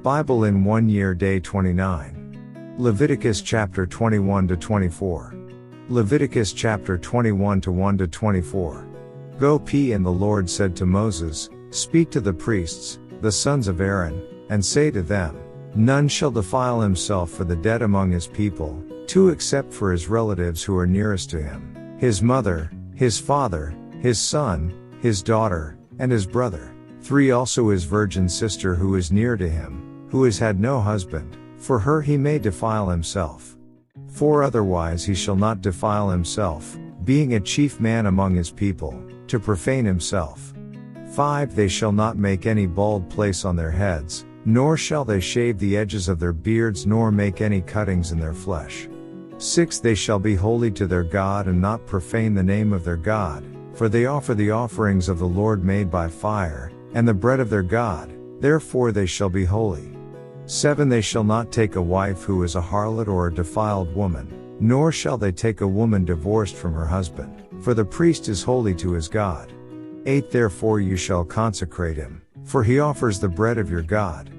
Bible in 1 year, day 29. Leviticus chapter 21 to 24. Leviticus chapter 21 to 1 to 24. Go P. And the Lord said to Moses, Speak to the priests, the sons of Aaron, and say to them, None shall defile himself for the dead among his people, two except for his relatives who are nearest to him, his mother, his father, his son, his daughter, and his brother. 3 Also his virgin sister who is near to him, who has had no husband, for her he may defile himself. 4 Otherwise he shall not defile himself, being a chief man among his people, to profane himself. 5 They shall not make any bald place on their heads, nor shall they shave the edges of their beards nor make any cuttings in their flesh. 6 They shall be holy to their God and not profane the name of their God, for they offer the offerings of the Lord made by fire, and the bread of their God, therefore they shall be holy. 7 They shall not take a wife who is a harlot or a defiled woman, nor shall they take a woman divorced from her husband, for the priest is holy to his God. 8 Therefore you shall consecrate him, for he offers the bread of your God.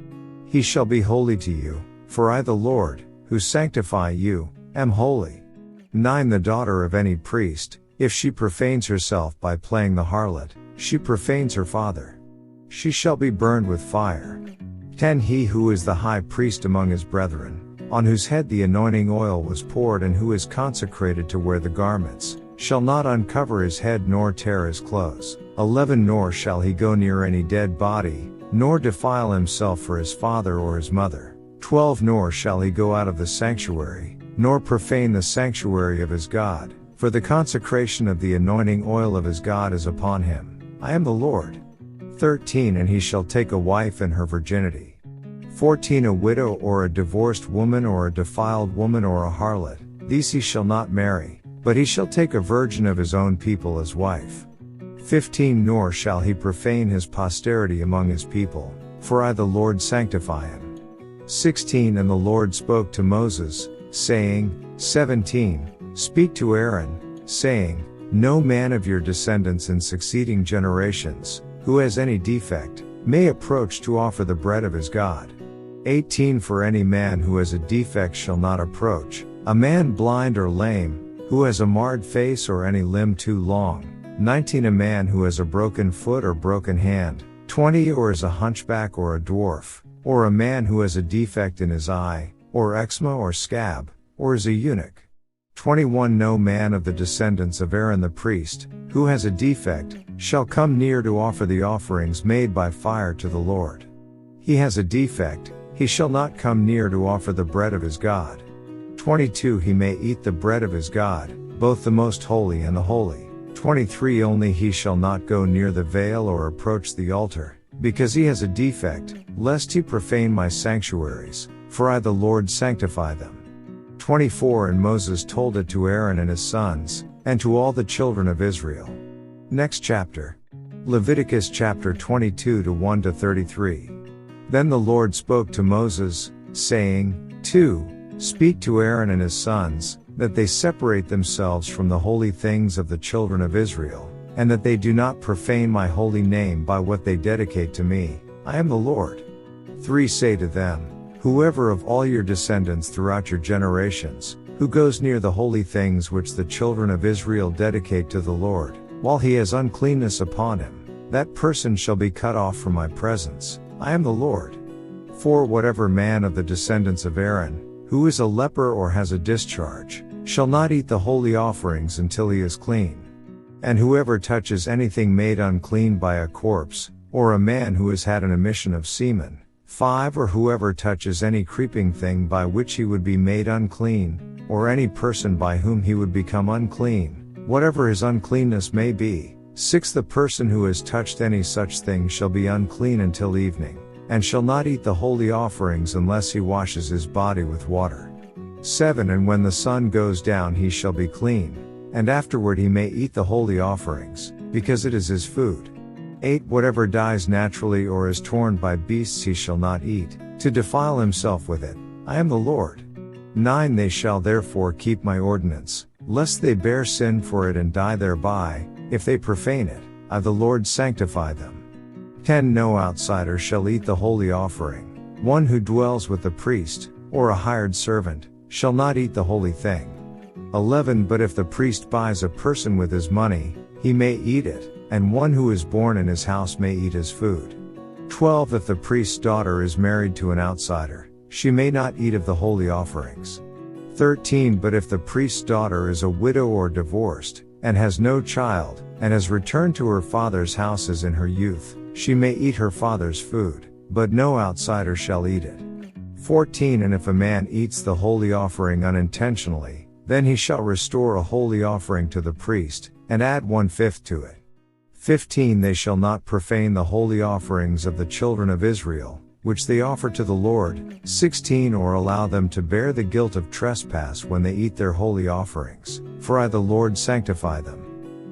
He shall be holy to you, for I the Lord, who sanctify you, am holy. 9 The daughter of any priest, if she profanes herself by playing the harlot, she profanes her father. She shall be burned with fire. 10 He who is the high priest among his brethren, on whose head the anointing oil was poured and who is consecrated to wear the garments, shall not uncover his head nor tear his clothes. 11 Nor shall he go near any dead body, nor defile himself for his father or his mother. 12 Nor shall he go out of the sanctuary, nor profane the sanctuary of his God, for the consecration of the anointing oil of his God is upon him. I am the Lord. 13 And he shall take a wife in her virginity. 14 A widow or a divorced woman or a defiled woman or a harlot, these he shall not marry, but he shall take a virgin of his own people as wife. 15 Nor shall he profane his posterity among his people, for I the Lord sanctify him. 16 And the Lord spoke to Moses, saying, 17 Speak to Aaron, saying, No man of your descendants in succeeding generations, who has any defect, may approach to offer the bread of his God. 18 For any man who has a defect shall not approach, a man blind or lame, who has a marred face or any limb too long. 19 A man who has a broken foot or broken hand. 20 Or is a hunchback or a dwarf, or a man who has a defect in his eye, or eczema or scab, or is a eunuch. 21 No man of the descendants of Aaron the priest, who has a defect, shall come near to offer the offerings made by fire to the Lord. He has a defect, he shall not come near to offer the bread of his God. 22 He may eat the bread of his God, both the most holy and the holy. 23 Only he shall not go near the veil or approach the altar, because he has a defect, lest he profane my sanctuaries, for I the Lord sanctify them. 24 And Moses told it to Aaron and his sons, and to all the children of Israel. Next chapter. Leviticus chapter 22 to 1 to 33. Then the Lord spoke to Moses, saying, 2 Speak to Aaron and his sons, that they separate themselves from the holy things of the children of Israel, and that they do not profane my holy name by what they dedicate to me. I am the Lord. 3 Say to them, Whoever of all your descendants throughout your generations, who goes near the holy things which the children of Israel dedicate to the Lord, while he has uncleanness upon him, that person shall be cut off from my presence. I am the Lord. 4 Whatever man of the descendants of Aaron, who is a leper or has a discharge, shall not eat the holy offerings until he is clean. And whoever touches anything made unclean by a corpse, or a man who has had an emission of semen. 5 Or whoever touches any creeping thing by which he would be made unclean, or any person by whom he would become unclean, whatever his uncleanness may be. 6 The person who has touched any such thing shall be unclean until evening, and shall not eat the holy offerings unless he washes his body with water. 7 And when the sun goes down he shall be clean, and afterward he may eat the holy offerings, because it is his food. 8 Whatever dies naturally or is torn by beasts he shall not eat, to defile himself with it. I am the Lord. 9 They shall therefore keep my ordinance, lest they bear sin for it and die thereby, if they profane it. I the Lord sanctify them. 10 No outsider shall eat the holy offering, One who dwells with the priest, or a hired servant, shall not eat the holy thing. 11 But if the priest buys a person with his money, he may eat it, and one who is born in his house may eat his food. 12 If the priest's daughter is married to an outsider, she may not eat of the holy offerings. 13 But if the priest's daughter is a widow or divorced, and has no child, and has returned to her father's house as in her youth, she may eat her father's food, but no outsider shall eat it. 14 And if a man eats the holy offering unintentionally, then he shall restore a holy offering to the priest, and add 1/5 to it. 15 They shall not profane the holy offerings of the children of Israel, which they offer to the Lord. 16 Or allow them to bear the guilt of trespass when they eat their holy offerings, for I the Lord sanctify them.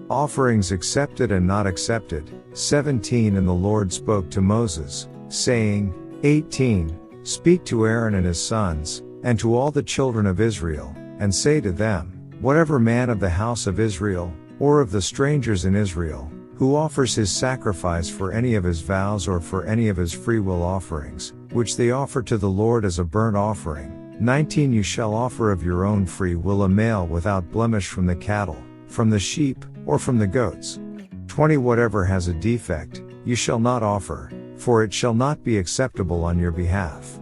Offerings accepted and not accepted. 17 And the Lord spoke to Moses, saying, 18 Speak to Aaron and his sons, and to all the children of Israel, and say to them, whatever man of the house of Israel, or of the strangers in Israel, who offers his sacrifice for any of his vows or for any of his freewill offerings, which they offer to the Lord as a burnt offering. 19 You shall offer of your own free will a male without blemish from the cattle, from the sheep, or from the goats. 20 Whatever has a defect, you shall not offer, for it shall not be acceptable on your behalf.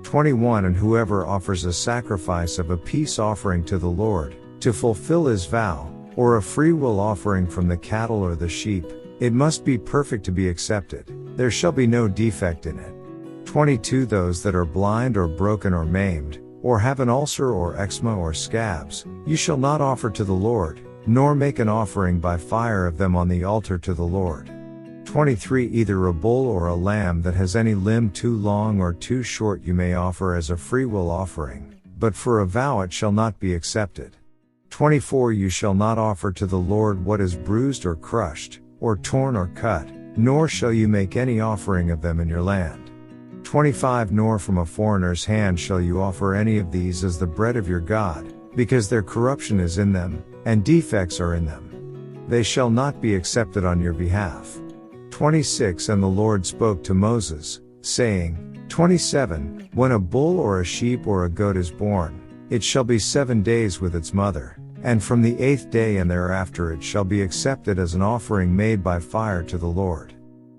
21 And whoever offers a sacrifice of a peace offering to the Lord, to fulfill his vow, or a freewill offering from the cattle or the sheep, it must be perfect to be accepted, there shall be no defect in it. 22 Those that are blind or broken or maimed, or have an ulcer or eczema or scabs, you shall not offer to the Lord, nor make an offering by fire of them on the altar to the Lord. 23 Either a bull or a lamb that has any limb too long or too short you may offer as a freewill offering, but for a vow it shall not be accepted. 24 You shall not offer to the Lord what is bruised or crushed, or torn or cut, nor shall you make any offering of them in your land. 25 Nor from a foreigner's hand shall you offer any of these as the bread of your God, because their corruption is in them, and defects are in them. They shall not be accepted on your behalf. 26 And the Lord spoke to Moses, saying, 27 When a bull or a sheep or a goat is born, it shall be 7 days with its mother, and from the 8th day and thereafter it shall be accepted as an offering made by fire to the Lord.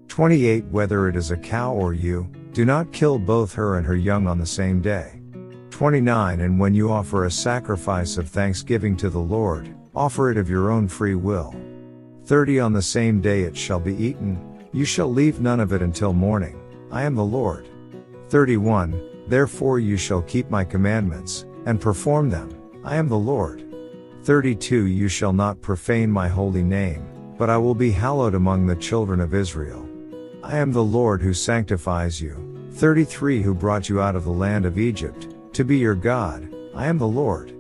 28 Whether it is a cow or ewe, do not kill both her and her young on the same day. 29 And when you offer a sacrifice of thanksgiving to the Lord, offer it of your own free will. 30 On the same day it shall be eaten, you shall leave none of it until morning, I am the Lord. 31 Therefore you shall keep my commandments, and perform them, I am the Lord. 32 You shall not profane my holy name, but I will be hallowed among the children of Israel. I am the Lord who sanctifies you. 33 Who brought you out of the land of Egypt, to be your God, I am the Lord.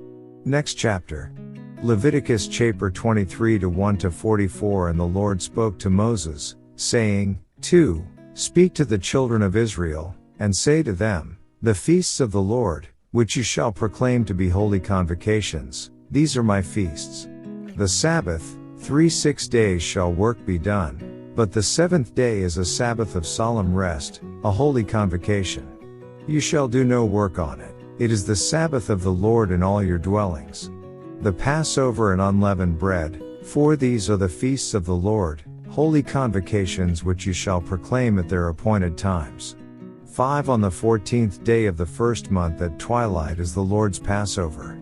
Next chapter. Leviticus chapter 23 1-44 And the Lord spoke to Moses, saying, 2 Speak to the children of Israel, and say to them, the feasts of the Lord, which you shall proclaim to be holy convocations, these are my feasts. The Sabbath, 6 days shall work be done, but the 7th day is a Sabbath of solemn rest, a holy convocation. You shall do no work on it, it is the Sabbath of the Lord in all your dwellings. The Passover and unleavened bread, for these are the feasts of the Lord, holy convocations which you shall proclaim at their appointed times. 5 On the 14th day of the first month at twilight is the Lord's Passover.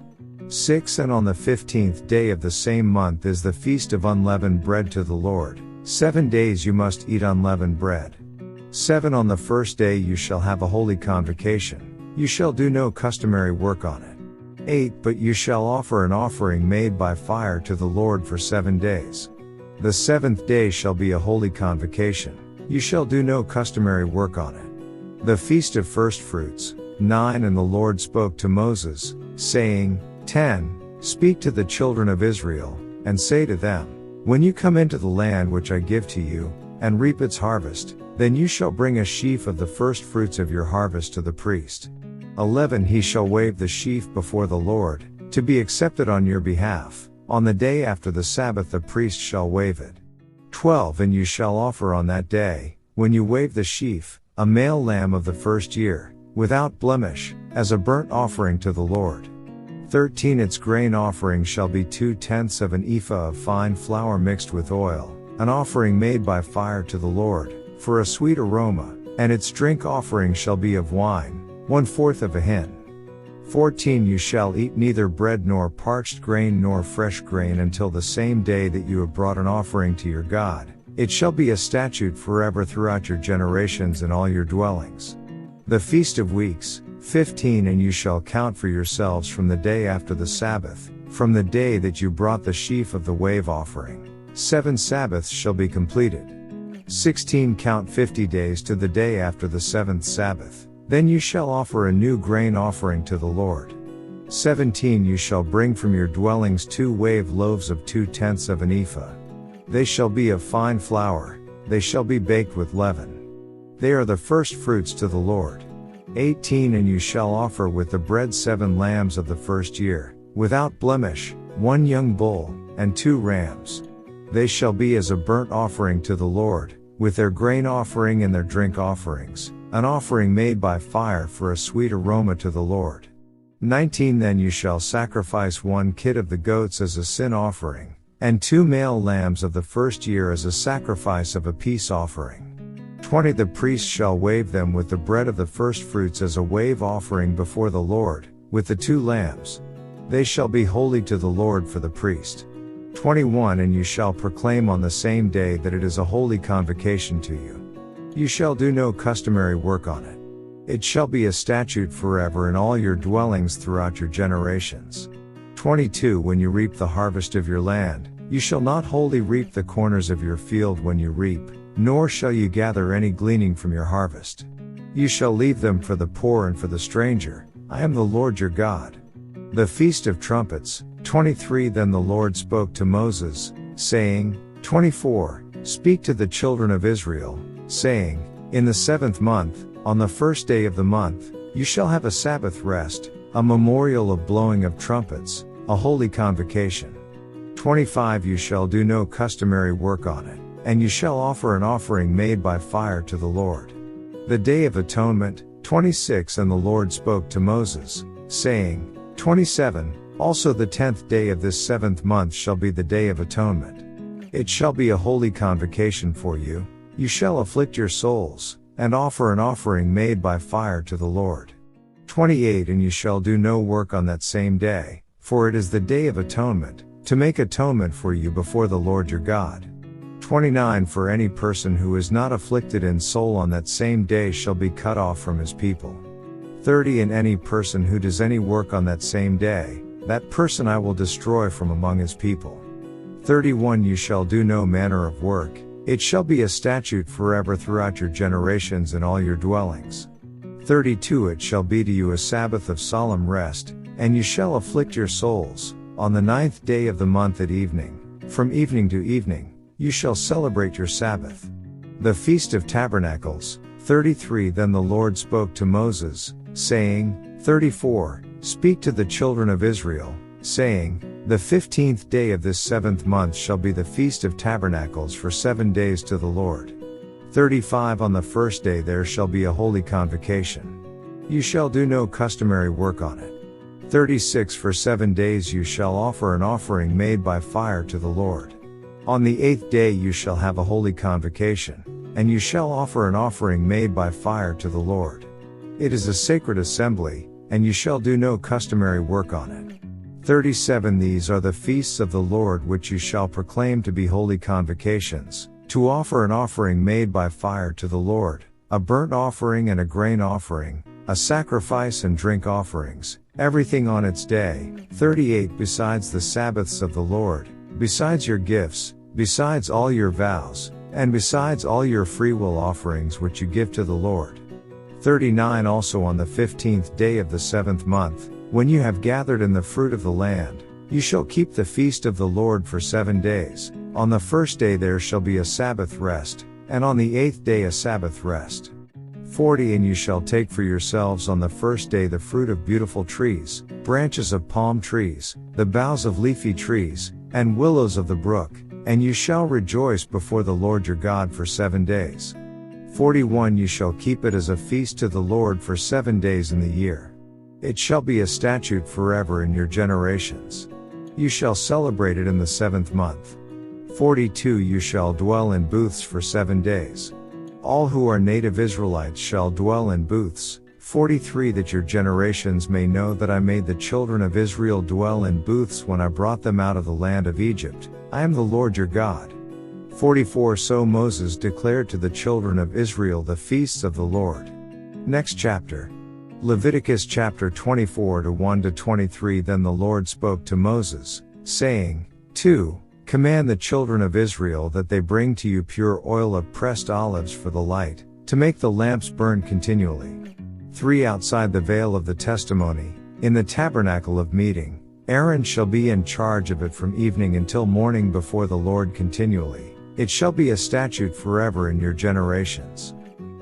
6 And on the 15th day of the same month is the feast of unleavened bread to the Lord. 7 days you must eat unleavened bread. 7 On the first day you shall have a holy convocation, you shall do no customary work on it. 8 But you shall offer an offering made by fire to the Lord for 7 days. The 7th day shall be a holy convocation, you shall do no customary work on it. The feast of first fruits. 9 And the Lord spoke to Moses, saying, 10 Speak to the children of Israel, and say to them, when you come into the land which I give to you, and reap its harvest, then you shall bring a sheaf of the first fruits of your harvest to the priest. 11 He shall wave the sheaf before the Lord, to be accepted on your behalf. On the day after the Sabbath the priest shall wave it. 12 And you shall offer on that day, when you wave the sheaf, a male lamb of the first year, without blemish, as a burnt offering to the Lord. 13 Its grain offering shall be 2/10 of an ephah of fine flour mixed with oil, an offering made by fire to the Lord, for a sweet aroma, and its drink offering shall be of wine, 1/4 of a hin. 14 You shall eat neither bread nor parched grain nor fresh grain until the same day that you have brought an offering to your God. It shall be a statute forever throughout your generations in all your dwellings. The Feast of Weeks, 15 And you shall count for yourselves from the day after the Sabbath, from the day that you brought the sheaf of the wave offering. 7 Sabbaths shall be completed. 16 Count 50 days to the day after the 7th Sabbath. Then you shall offer a new grain offering to the Lord. 17 You shall bring from your dwellings 2 wave loaves of 2/10 of an ephah. They shall be of fine flour, they shall be baked with leaven. They are the first fruits to the Lord. 18 And you shall offer with the bread 7 lambs of the first year, without blemish, 1 young bull, and 2 rams. They shall be as a burnt offering to the Lord, with their grain offering and their drink offerings, an offering made by fire for a sweet aroma to the Lord. 19 Then you shall sacrifice 1 kid of the goats as a sin offering, and 2 male lambs of the first year as a sacrifice of a peace offering. 20 The priest shall wave them with the bread of the firstfruits as a wave offering before the Lord, with the 2 lambs. They shall be holy to the Lord for the priest. 21 And you shall proclaim on the same day that it is a holy convocation to you. You shall do no customary work on it. It shall be a statute forever in all your dwellings throughout your generations. 22 When you reap the harvest of your land, you shall not wholly reap the corners of your field when you reap, nor shall you gather any gleaning from your harvest. You shall leave them for the poor and for the stranger. I am the Lord your God. The Feast of Trumpets, 23 Then the Lord spoke to Moses, saying, 24 Speak to the children of Israel, saying, In the 7th month, on the first day of the month, you shall have a Sabbath rest, a memorial of blowing of trumpets, a holy convocation. 25 You shall do no customary work on it, and you shall offer an offering made by fire to the Lord. The Day of Atonement, 26 And the Lord spoke to Moses, saying, 27 Also the 10th day of this 7th month shall be the Day of Atonement. It shall be a holy convocation for you. You shall afflict your souls, and offer an offering made by fire to the Lord. 28 And you shall do no work on that same day, for it is the Day of Atonement, to make atonement for you before the Lord your God. 29 For any person who is not afflicted in soul on that same day shall be cut off from his people. 30 And any person who does any work on that same day, that person I will destroy from among his people. 31 You shall do no manner of work, it shall be a statute forever throughout your generations in all your dwellings. 32 It shall be to you a Sabbath of solemn rest, and you shall afflict your souls, on the 9th day of the month at evening, from evening to evening, you shall celebrate your Sabbath. The Feast of Tabernacles, 33 Then the Lord spoke to Moses, saying, 34 Speak to the children of Israel, saying, The 15th day of this 7th month shall be the Feast of Tabernacles for 7 days to the Lord. 35 On the first day there shall be a holy convocation. You shall do no customary work on it. 36 For 7 days you shall offer an offering made by fire to the Lord. On the 8th day you shall have a holy convocation, and you shall offer an offering made by fire to the Lord. It is a sacred assembly, and you shall do no customary work on it. 37 These are the feasts of the Lord which you shall proclaim to be holy convocations, to offer an offering made by fire to the Lord, a burnt offering and a grain offering, a sacrifice and drink offerings, everything on its day. 38 Besides the Sabbaths of the Lord, besides your gifts, besides all your vows, and besides all your freewill offerings which you give to the Lord. 39 Also on the 15th day of the 7th month, when you have gathered in the fruit of the land, you shall keep the feast of the Lord for 7 days. On the first day there shall be a Sabbath rest, and on the 8th day a Sabbath rest. 40 And you shall take for yourselves on the first day the fruit of beautiful trees, branches of palm trees, the boughs of leafy trees, and willows of the brook, and you shall rejoice before the Lord your God for 7 days. 41 You shall keep it as a feast to the Lord for 7 days in the year. It shall be a statute forever in your generations. You shall celebrate it in the 7th month. 42 You shall dwell in booths for 7 days. All who are native Israelites shall dwell in booths. 43 That your generations may know that I made the children of Israel dwell in booths when I brought them out of the land of Egypt. I am the Lord your God. 44 So Moses declared to the children of Israel the feasts of the Lord. Next chapter. Leviticus chapter 24 to 1 to 23 Then the Lord spoke to Moses, saying, 2. Command the children of Israel that they bring to you pure oil of pressed olives for the light, to make the lamps burn continually. 3. Outside the veil of the testimony, in the tabernacle of meeting, Aaron shall be in charge of it from evening until morning before the Lord continually. It shall be a statute forever in your generations.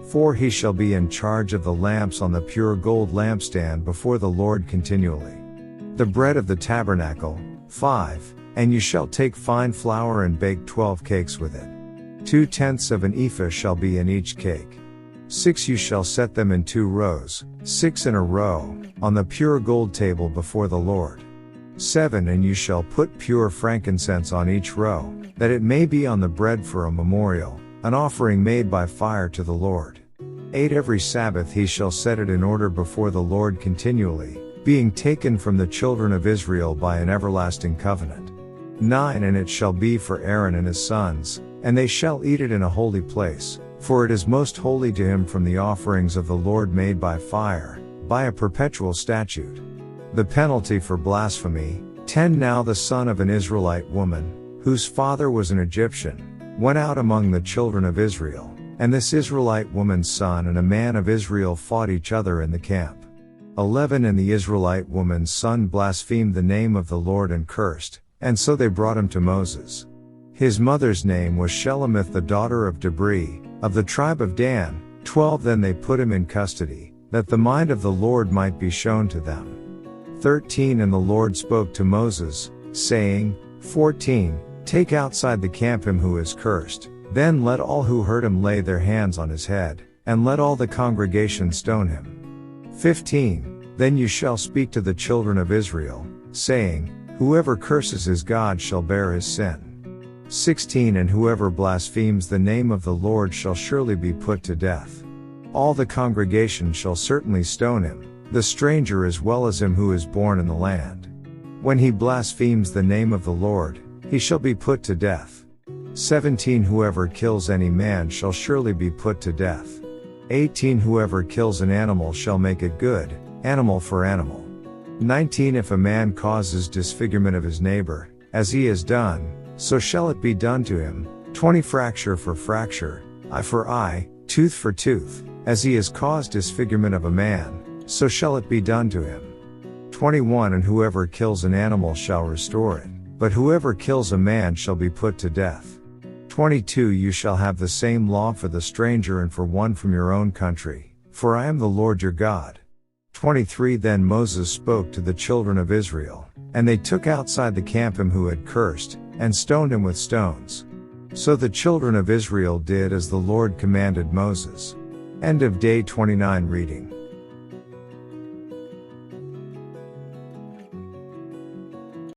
4. He shall be in charge of the lamps on the pure gold lampstand before the Lord continually. The bread of the tabernacle. 5. And you shall take fine flour and bake 12 cakes with it. 2/10 of an ephah shall be in each cake. 6. You shall set them in 2 rows, 6 in a row, on the pure gold table before the Lord. 7. And you shall put pure frankincense on each row, that it may be on the bread for a memorial, an offering made by fire to the Lord. 8. Every Sabbath he shall set it in order before the Lord continually, being taken from the children of Israel by an everlasting covenant. 9. And it shall be for Aaron and his sons, and they shall eat it in a holy place, for it is most holy to him from the offerings of the Lord made by fire, by a perpetual statute. The penalty for blasphemy. 10. Now the son of an Israelite woman, whose father was an Egyptian, went out among the children of Israel, and this Israelite woman's son and a man of Israel fought each other in the camp. 11. And the Israelite woman's son blasphemed the name of the Lord and cursed, and so they brought him to Moses. His mother's name was Shelemith the daughter of Debri, of the tribe of Dan. 12. Then they put him in custody, that the mind of the Lord might be shown to them. 13. And the Lord spoke to Moses, saying, 14. Take outside the camp him who is cursed, then let all who heard him lay their hands on his head, and let all the congregation stone him. 15. Then you shall speak to the children of Israel, saying, Whoever curses his God shall bear his sin. 16. And whoever blasphemes the name of the Lord shall surely be put to death. All the congregation shall certainly stone him, the stranger as well as him who is born in the land. When he blasphemes the name of the Lord, he shall be put to death. 17. Whoever kills any man shall surely be put to death. 18. Whoever kills an animal shall make it good, animal for animal. 19. If a man causes disfigurement of his neighbor, as he has done, so shall it be done to him. 20. Fracture for fracture, eye for eye, tooth for tooth, as he has caused disfigurement of a man, so shall it be done to him. 21. And whoever kills an animal shall restore it, but whoever kills a man shall be put to death. 22. You shall have the same law for the stranger and for one from your own country, for I am the Lord your God. 23. Then Moses spoke to the children of Israel, and they took outside the camp him who had cursed, and stoned him with stones. So the children of Israel did as the Lord commanded Moses. End of day 29 reading.